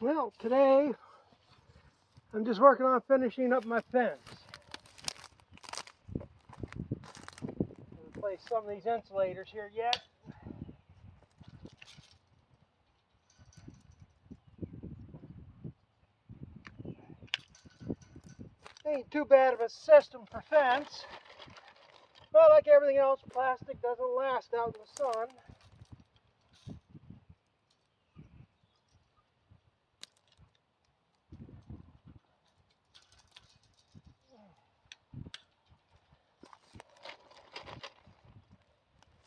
Well, today I'm just working on finishing up my fence. Replace some of these insulators here yet. Ain't too bad of a system for fence, but like everything else, plastic doesn't last out in the sun.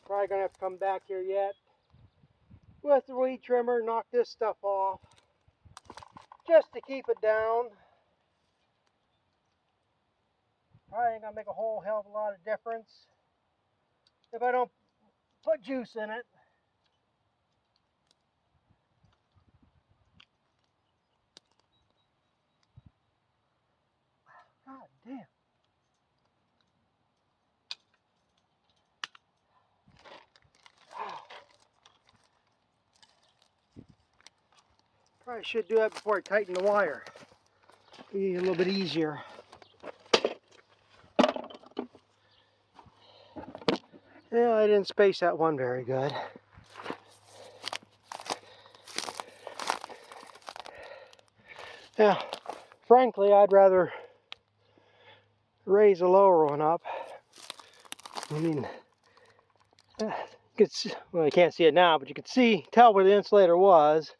Probably gonna have to come back here yet with the weed trimmer, knock this stuff off just to keep it down. Probably ain't gonna make a whole hell of a lot of difference if I don't put juice in it. God damn. Probably should do that before I tighten the wire. Be a little bit easier. Yeah, I didn't space that one very good. Yeah, frankly, I'd rather raise the lower one up. I mean, you could see, well, you can't see it now, but you could tell where the insulator was.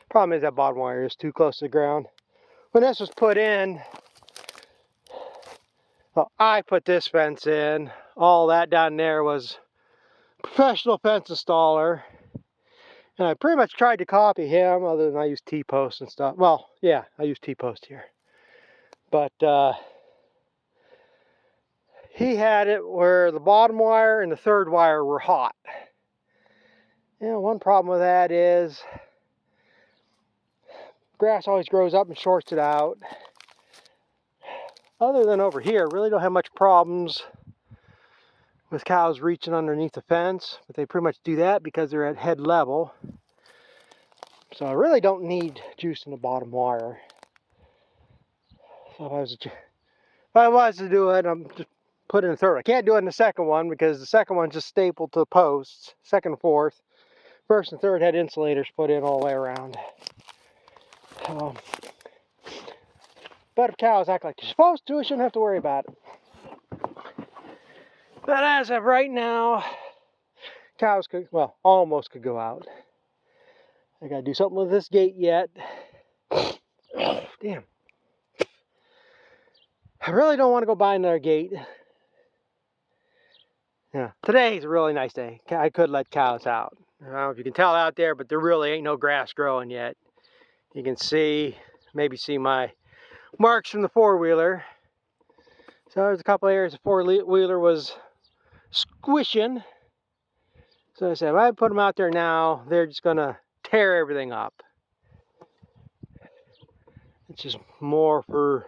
Problem is that bottom wire is too close to the ground. When this was put in, well, I put this fence in. All that down there was professional fence installer. And I pretty much tried to copy him, other than I used T-posts and stuff. Well, yeah, I used T-post here. But he had it where the bottom wire and the third wire were hot. You know, one problem with that is grass always grows up and shorts it out. Other than over here, really don't have much problems with cows reaching underneath the fence, but they pretty much do that because they're at head level. So I really don't need juice in the bottom wire. So if I was to do it, I'm just put in the third. I can't do it in the second one because the second one's just stapled to the posts, second and fourth. First and third had insulators put in all the way around. But if cows act like they're supposed to, I shouldn't have to worry about it. But as of right now, cows could, well, almost could go out. I gotta do something with this gate yet. Damn. I really don't want to go buy another gate. Yeah, today's a really nice day. I could let cows out. I don't know if you can tell out there, but there really ain't no grass growing yet. You can maybe see my marks from the four-wheeler. So there's a couple areas the four-wheeler was squishing. So I said, if I put them out there now, they're just gonna tear everything up. It's just more for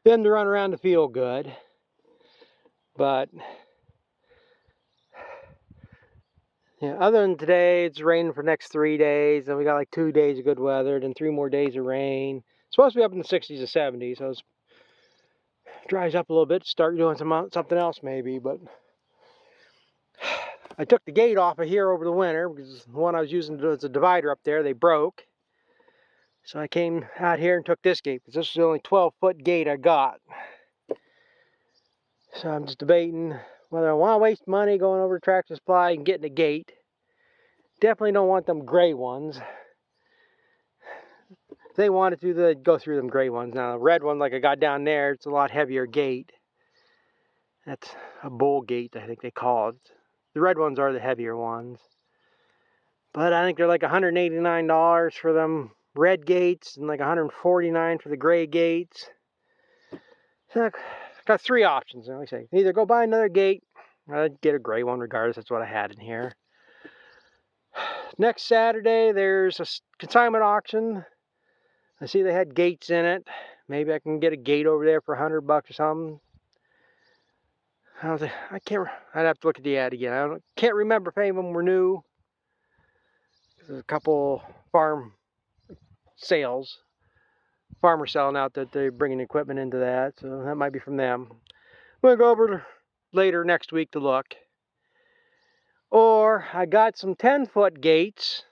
them to run around to feel good. But yeah, other than today, it's raining for the next 3 days, and we got like 2 days of good weather, then 3 more days of rain. It's supposed to be up in the 60s to 70s, so it dries up a little bit, start doing something else maybe. But I took the gate off of here over the winter because the one I was using as a divider up there, they broke. So I came out here and took this gate because this is the only 12-foot gate I got. So I'm just debating whether I want to waste money going over to Tractor Supply and getting a gate. Definitely don't want them gray ones. If they wanted to, they'd go through them gray ones. Now, the red one, like I got down there, it's a lot heavier gate. That's a bull gate, I think they call it. The red ones are the heavier ones. But I think they're like $189 for them red gates and like $149 for the gray gates. So I got 3 options. Like I say, either go buy another gate, or I'd get a gray one regardless. That's what I had in here. Next Saturday, there's a consignment auction. I see they had gates in it. Maybe I can get a gate over there for $100 or something. I can't. I'd have to look at the ad again. Can't remember if any of them were new. There's a couple farm sales. Farmers selling out that they're bringing equipment into that, so that might be from them. We'll go over later next week to look. Or I got some 10-foot gates,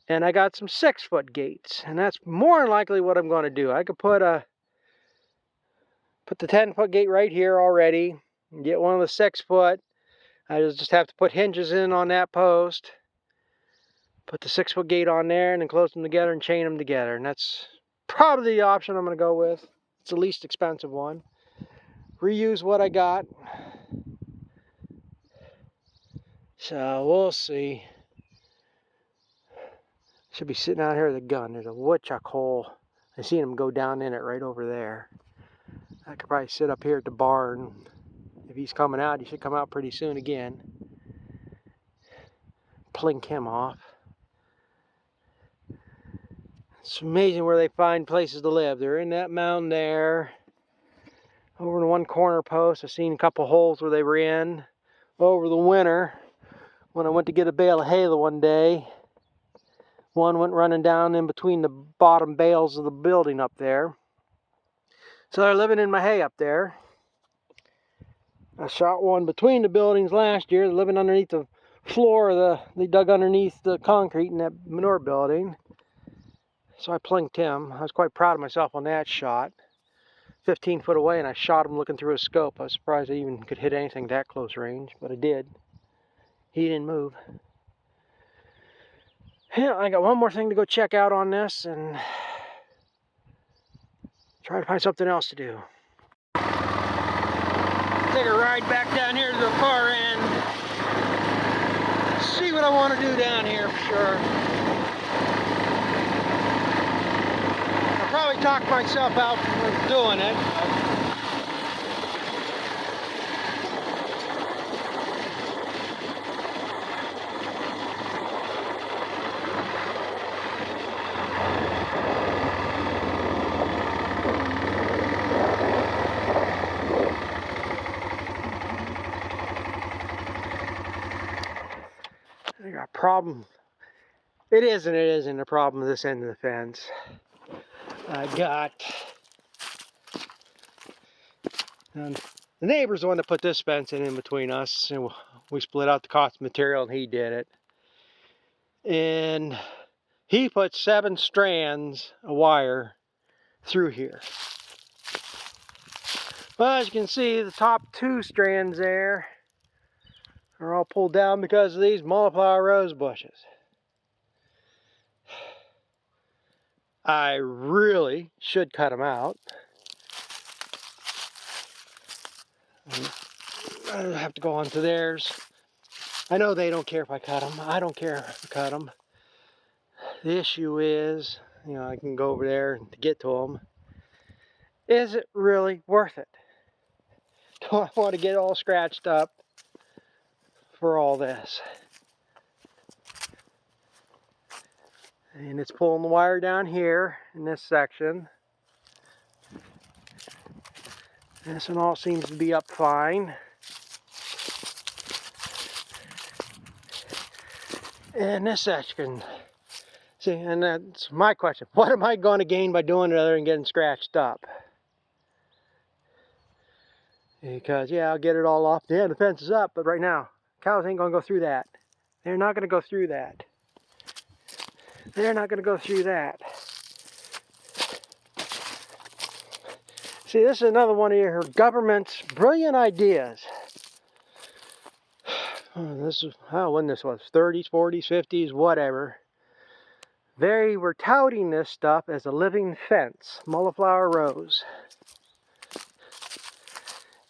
and I got some 6-foot gates, and that's more than likely what I'm going to do. I could put the 10-foot gate right here already, and get one of the 6-foot. I just have to put hinges in on that post, put the 6-foot gate on there, and then close them together and chain them together. And that's probably the option I'm going to go with. It's the least expensive one. Reuse what I got. So we'll see. Should be sitting out here with a gun. There's a woodchuck hole. I seen him go down in it right over there. I could probably sit up here at the barn. If he's coming out, he should come out pretty soon again. Plink him off. It's amazing where they find places to live. They're in that mountain there. Over in one corner post, I've seen a couple holes where they were in. Over the winter, when I went to get a bale of hay the one day, one went running down in between the bottom bales of the building up there. So they're living in my hay up there. I shot one between the buildings last year, living underneath the floor. They dug underneath the concrete in that manure building. So I plinked him. I was quite proud of myself on that shot. 15 foot away, and I shot him looking through a scope. I was surprised I even could hit anything that close range, but I did. He didn't move. Yeah, I got one more thing to go check out on this and try to find something else to do. Take a ride back down here to the far end. See what I want to do down here for sure. I'll probably talk myself out from doing it. I got a problem. It isn't a problem with this end of the fence. I got... the neighbor's the one that put this fence in between us, and we split out the cost of material, and he did it. And he put 7 strands of wire through here. Well, as you can see, the top 2 strands there are all pulled down because of these Molliflower rose bushes. I really should cut them out. I have to go on to theirs. I know they don't care if I cut them. I don't care if I cut them. The issue is, I can go over there to get to them. Is it really worth it? Do I want to get all scratched up for all this? And it's pulling the wire down here in this section. This one all seems to be up fine. And this section, see, and that's my question. What am I going to gain by doing it other than getting scratched up? Because, yeah, I'll get it all off. Yeah, the fence is up, but right now, cows ain't going to go through that. They're not going to go through that. They're not going to go through that. See, this is another one of your government's brilliant ideas. This is, when this was, 30s, 40s, 50s, whatever. They were touting this stuff as a living fence, Molliflower rose.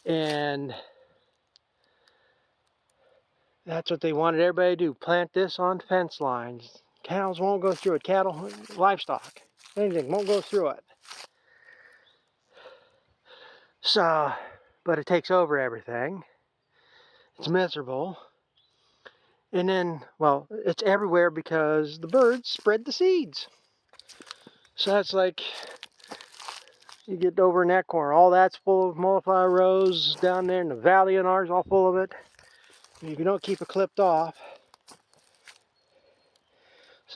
And that's what they wanted everybody to do, plant this on fence lines. Cows won't go through it, cattle, livestock, anything won't go through it. So, but it takes over everything. It's miserable. And then, well, it's everywhere because the birds spread the seeds. So that's like, you get over in that corner, all that's full of Molliflower rose down there, in the valley in ours, all full of it. If you don't keep it clipped off,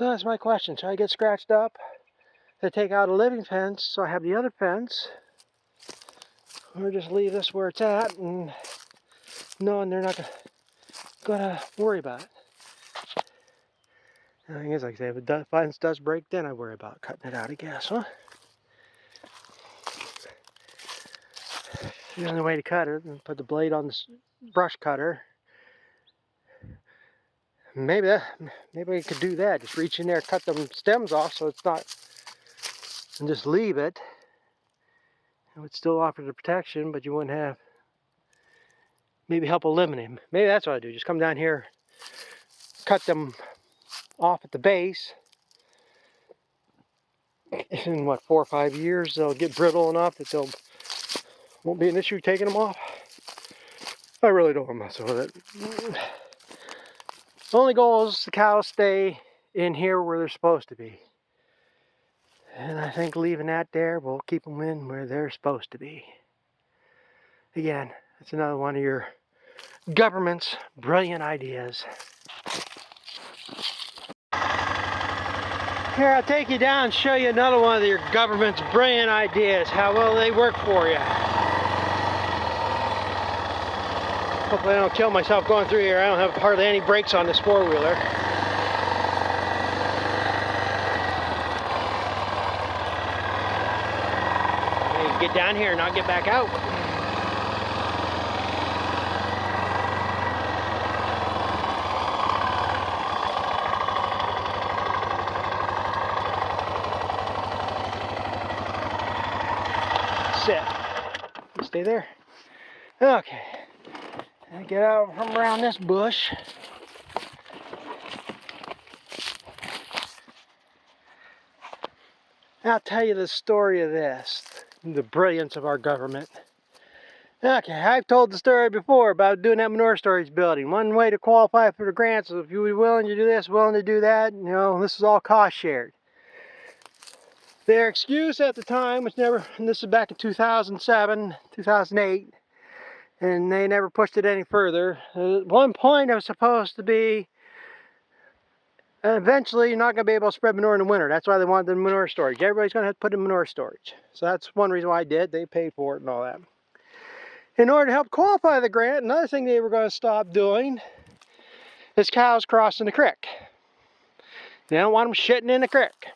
So that's my question. Should I get scratched up to take out a living fence so I have the other fence? Or just leave this where it's at and knowing they're not gonna worry about it. The thing is, like I say, if the fence does break, then I worry about cutting it out, I guess, huh? The only way to cut it is put the blade on the brush cutter. Maybe we could do that. Just reach in there, cut them stems off so it's not, and just leave it. It would still offer the protection, but you wouldn't have, maybe help eliminate them. Maybe that's what I do. Just come down here, cut them off at the base. In what, 4 or 5 years, they'll get brittle enough that they'll won't be an issue taking them off. I really don't want to mess with it. The only goal is the cows stay in here where they're supposed to be. And I think leaving that there will keep them in where they're supposed to be. Again, it's another one of your government's brilliant ideas. Here, I'll take you down and show you another one of your government's brilliant ideas, how well they work for you. Hopefully I don't kill myself going through here. I don't have hardly any brakes on this four-wheeler. Get down here and not get back out. Sit. You stay there. Okay. And get out from around this bush. I'll tell you the story of this. The brilliance of our government. Okay, I've told the story before about doing that manure storage building. One way to qualify for the grants is if you were willing to do this, willing to do that, you know, this is all cost shared. Their excuse at the time was never, and this is back in 2007, 2008, and they never pushed it any further. At one point it was supposed to be, eventually you're not going to be able to spread manure in the winter. That's why they wanted the manure storage. Everybody's going to have to put in manure storage. So that's one reason why I did. They paid for it and all that. In order to help qualify the grant, another thing they were going to stop doing is cows crossing the creek. They don't want them shitting in the creek.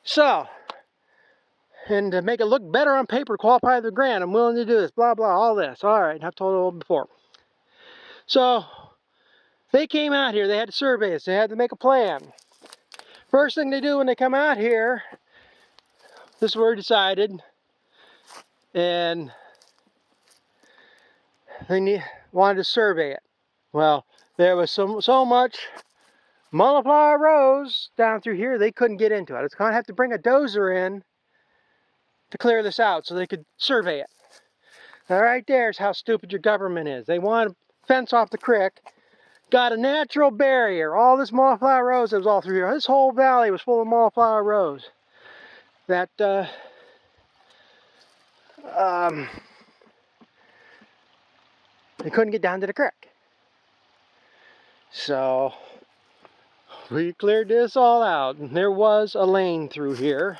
So, and to make it look better on paper to qualify the grant, I'm willing to do this, blah, blah, all this. All right, I've told it all before. So, they came out here, they had to survey this, they had to make a plan. First thing they do when they come out here, this is where we decided, and they wanted to survey it. Well, there was so much Multiflower Rose down through here, they couldn't get into it. It's going to have to bring a dozer in to clear this out so they could survey it. Now right there's how stupid your government is. They want to fence off the creek. Got a natural barrier. All this Multiflower Rose that was all through here. This whole valley was full of Multiflower Rose. That, they couldn't get down to the creek. So, we cleared this all out. And there was a lane through here.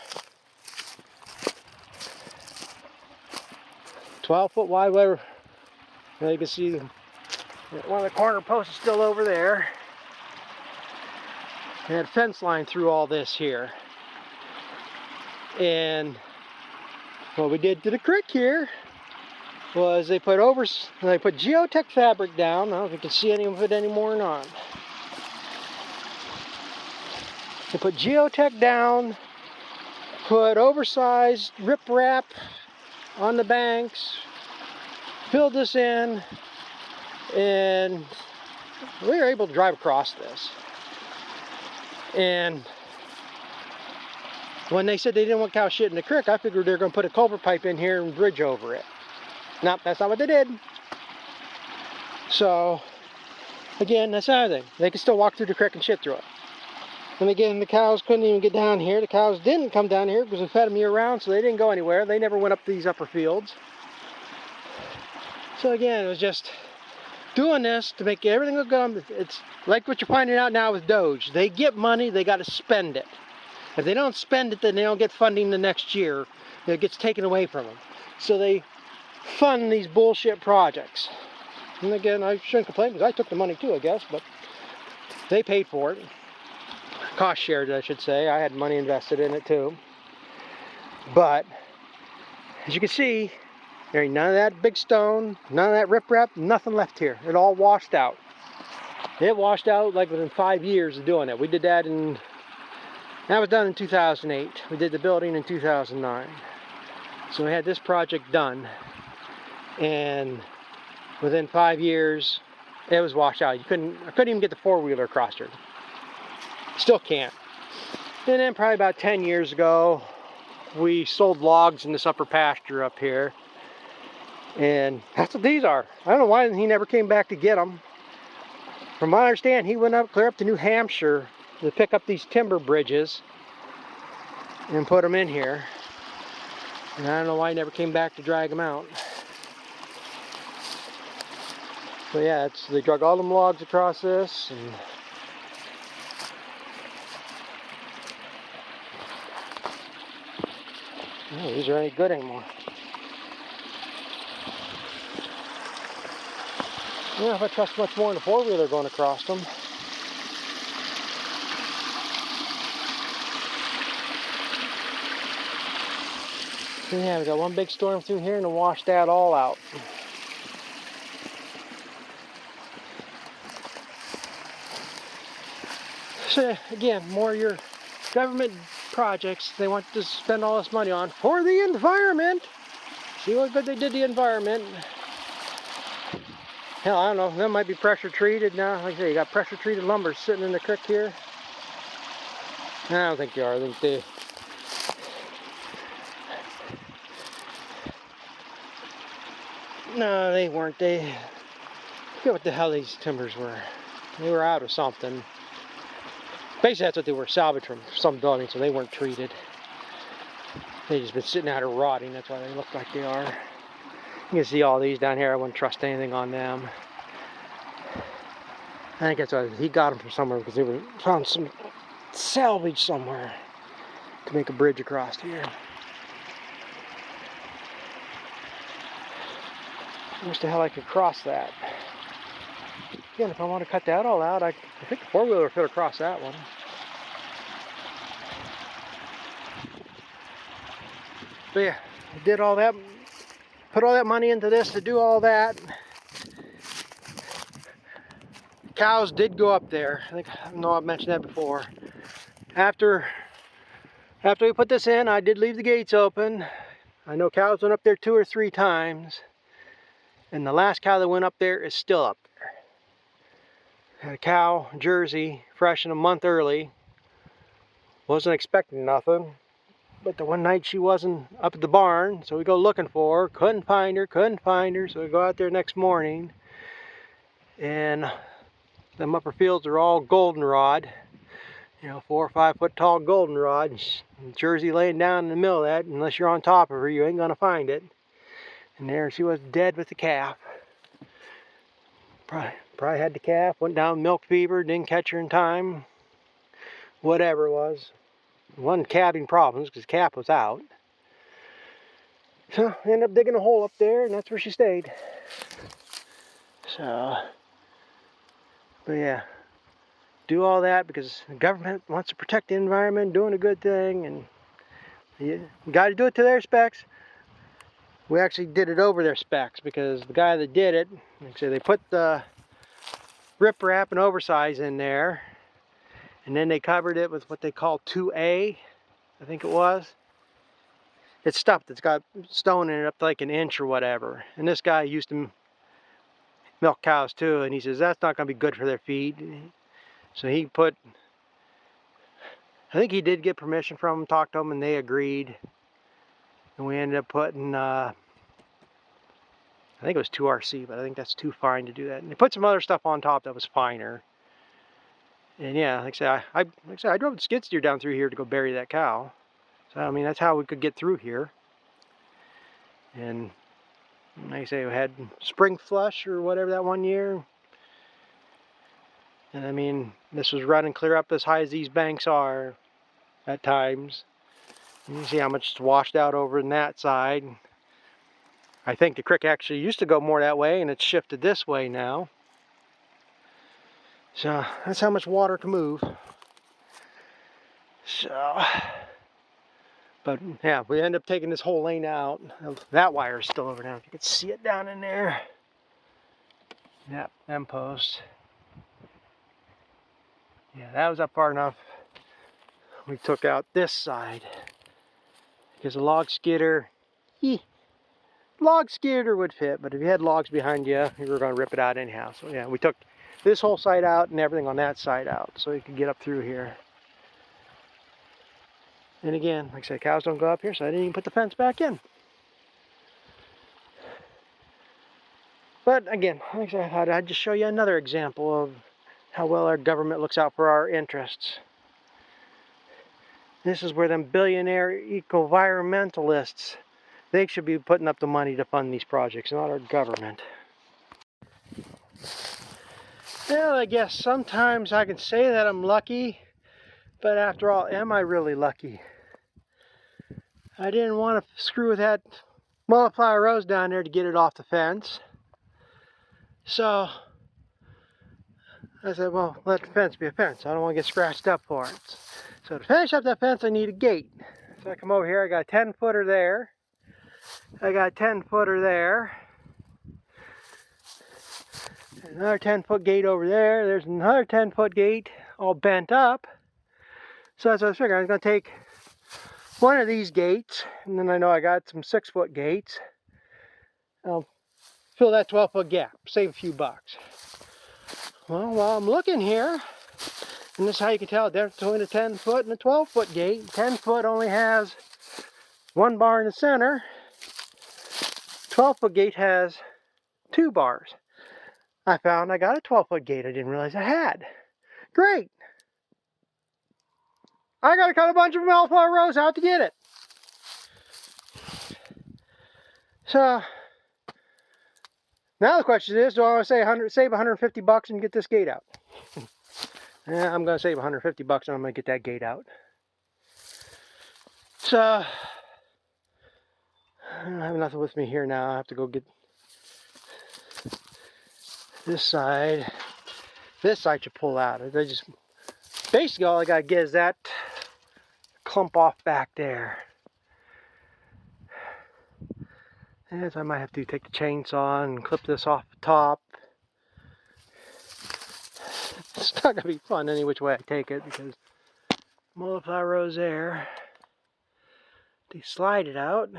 12-foot wide, whatever. Now you can see one of the corner posts is still over there. They had a fence line through all this here. And what we did to the creek here was they put geotech fabric down. I don't know if you can see any of it anymore or not. They put geotech down, put oversized riprap on the banks, filled this in, and we were able to drive across this. And when they said they didn't want cow shit in the creek, I figured they were going to put a culvert pipe in here and bridge over it. Nope, that's not what they did. So, again, that's another thing. They could still walk through the creek and shit through it. And again, the cows couldn't even get down here. The cows didn't come down here because we fed them year round, so they didn't go anywhere. They never went up these upper fields. So again, it was just doing this to make everything look good. It's like what you're finding out now with Doge. They get money, they got to spend it. If they don't spend it, then they don't get funding the next year. It gets taken away from them. So they fund these bullshit projects. And again, I shouldn't complain because I took the money too, I guess, but they paid for it. Cost shared, I should say. I had money invested in it too. But as you can see, there ain't none of that big stone, none of that riprap, nothing left here. It all washed out. It washed out like within 5 years of doing it. We did that that was done in 2008. We did the building in 2009. So we had this project done, and within 5 years, it was washed out. I couldn't even get the four-wheeler across here. Still can't. And then probably about 10 years ago, we sold logs in this upper pasture up here. And that's what these are. I don't know why he never came back to get them. From what I understand, he went clear up to New Hampshire to pick up these timber bridges and put them in here. And I don't know why he never came back to drag them out. So yeah, they drug all them logs across this. And oh, these are any good anymore. I don't know if I trust much more in the four-wheeler going across them. So yeah, we got one big storm through here and it washed that all out. So again, more of your government projects they want to spend all this money on for the environment. See what good they did the environment. Hell, I don't know, that might be pressure treated now. Like I say, you got pressure treated lumber sitting in the creek here. I don't think they are. I think they... No, they weren't. I forget what the hell these timbers were. They were out of something. Basically, that's what they were, salvaged from some building, so they weren't treated. They just been sitting out here rotting. That's why they look like they are. You can see all these down here. I wouldn't trust anything on them. I think that's why he got them from somewhere, because they found some salvage somewhere to make a bridge across here. I wish the hell I could cross that. Again, if I want to cut that all out, I think the four-wheeler fit across that one. But yeah, I did all that, put all that money into this to do all that. Cows did go up there. I know I've mentioned that before. After we put this in, I did leave the gates open. I know cows went up there 2 or 3 times. And the last cow that went up there is still up there. Had a cow, Jersey, fresh and a month early. Wasn't expecting nothing. But the one night she wasn't up at the barn, so we go looking for her. Couldn't find her, so we go out there next morning. And them upper fields are all goldenrod. You know, 4 or 5 foot tall goldenrod. Jersey laying down in the middle of that. Unless you're on top of her, you ain't gonna find it. And there she was, dead with the calf. Probably had the calf, went down milk fever, didn't catch her in time. Whatever it was. Wasn't calving problems because calf was out. So I ended up digging a hole up there, and that's where she stayed. So, but yeah, do all that because the government wants to protect the environment, doing a good thing, and you got to do it to their specs. We actually did it over their specs because the guy that did it, like I say, they put the riprap and oversize in there, and then they covered it with what they call 2A, I think it was. It's stuff that's got stone in it up to like 1 inch or whatever. And this guy used to milk cows too, and he says that's not going to be good for their feed. So he put, I think he did get permission from them, talked to them, and they agreed. And we ended up putting, I think it was 2RC, but I think that's too fine to do that. And they put some other stuff on top that was finer. And yeah, like I said, I drove the skid steer down through here to go bury that cow. So I mean, that's how we could get through here. And And they say we had spring flush or whatever that one year. And I mean, this was running clear up as high as these banks are at times. You can see how much is washed out over in that side. I think the creek actually used to go more that way, and it's shifted this way now. So that's how much water can move. So, but yeah, we end up taking this whole lane out. That wire is still over now. If you can see it down in there. Yep, them posts. Yeah, that was up far enough. We took out this side because the log skidder, log skidder would fit, but if you had logs behind you, you were going to rip it out anyhow. So yeah, we took this whole side out and everything on that side out so you could get up through here. And again, like I said, cows don't go up here, so I didn't even put the fence back in. But again, like I said, I thought I'd just show you another example of how well our government looks out for our interests. This is where them billionaire eco-environmentalists, they should be putting up the money to fund these projects, not our government. Well, I guess sometimes I can say that I'm lucky, but after all, am I really lucky? I didn't want to screw with that multiplier rose down there to get it off the fence. So I said, well, let the fence be a fence. I don't want to get scratched up for it. So to finish up that fence, I need a gate. So I come over here, I got a 10-footer there. I got a 10-footer there. Another 10-foot gate over there. There's another 10-foot gate all bent up. So that's what I was figuring. I was going to take one of these gates, and then I know I got some 6-foot gates. I'll fill that 12-foot gap, save a few bucks. Well, while I'm looking here, and this is how you can tell the difference between a 10-foot and a 12-foot gate. 10-foot only has one bar in the center. 12-foot gate has 2 bars. I found I got a 12-foot gate I didn't realize I had. Great! I gotta cut a bunch of Malfoy rows out to get it. So now the question is, do I want to save 150 bucks and get this gate out? Yeah, I'm going to save 150 bucks and I'm going to get that gate out. So I don't have nothing with me here now. I have to go get this side. This side should pull out. I just basically all I got to get is that clump off back there. And so I might have to take the chainsaw and clip this off the top. It's not going to be fun any which way I take it because multiply rows there. To slide it out.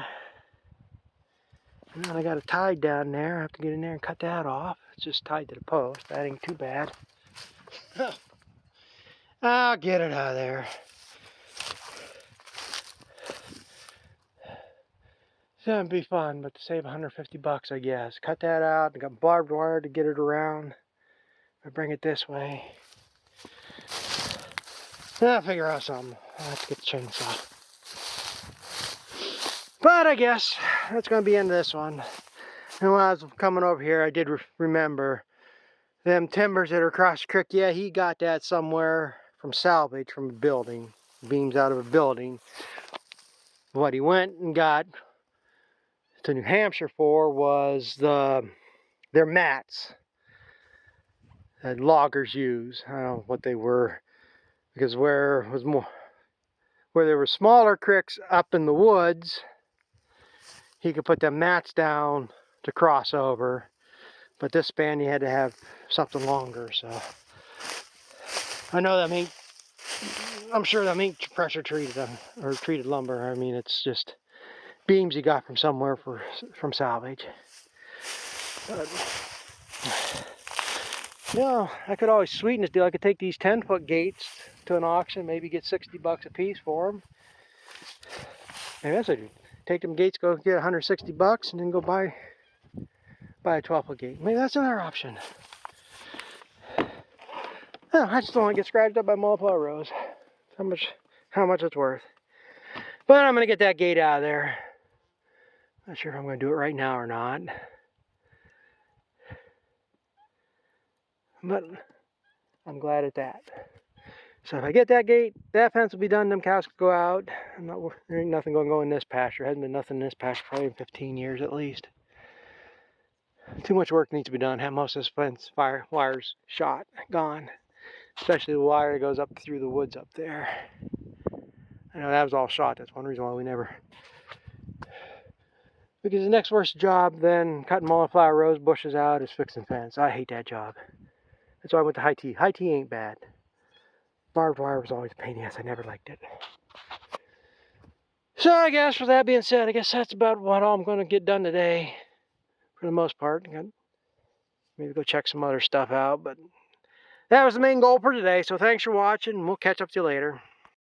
And then I got it tied down there. I have to get in there and cut that off. It's just tied to the post. That ain't too bad. I'll get it out of there. It's gonna be fun, but to save 150 bucks, I guess. Cut that out. I got barbed wire to get it around. I bring it this way. I'll figure out something. I'll have to get the chainsaw. But I guess that's going to be the end of this one. And when I was coming over here, I did remember them timbers that are across the creek. Yeah, he got that somewhere from salvage, from a building. Beams out of a building. What he went and got to New Hampshire for was their mats that loggers use. I don't know what they were, because where there were smaller creeks up in the woods, he could put them mats down to cross over. But this span you had to have something longer, so I know that ain't, I'm sure that ain't pressure treated or treated lumber. I mean, it's just beams he got from somewhere from salvage. But, you know, I could always sweeten this deal. I could take these 10-foot gates to an auction, maybe get 60 bucks a piece for them. Maybe that's what I do. Take them gates, go get 160 bucks, and then go buy a 12-foot gate. Maybe that's another option. No, I just don't want to get scratched up by multiplier rows. How much it's worth. But I'm gonna get that gate out of there. Not sure if I'm going to do it right now or not. But I'm glad at that. So if I get that gate, that fence will be done, them cows can go out. There ain't nothing going to go in this pasture. Hasn't been nothing in this pasture probably in 15 years at least. Too much work needs to be done. Have most of this fence wires shot, gone. Especially the wire that goes up through the woods up there. I know that was all shot. That's one reason why we never. Because the next worst job than cutting monoflower rose bushes out is fixing fence. I hate that job. That's why I went to high T. High T ain't bad. Barbed wire was always a pain in the ass. I never liked it. So I guess with that being said, I guess that's about what all I'm going to get done today. For the most part. Maybe go check some other stuff out. But that was the main goal for today. So thanks for watching. We'll catch up to you later.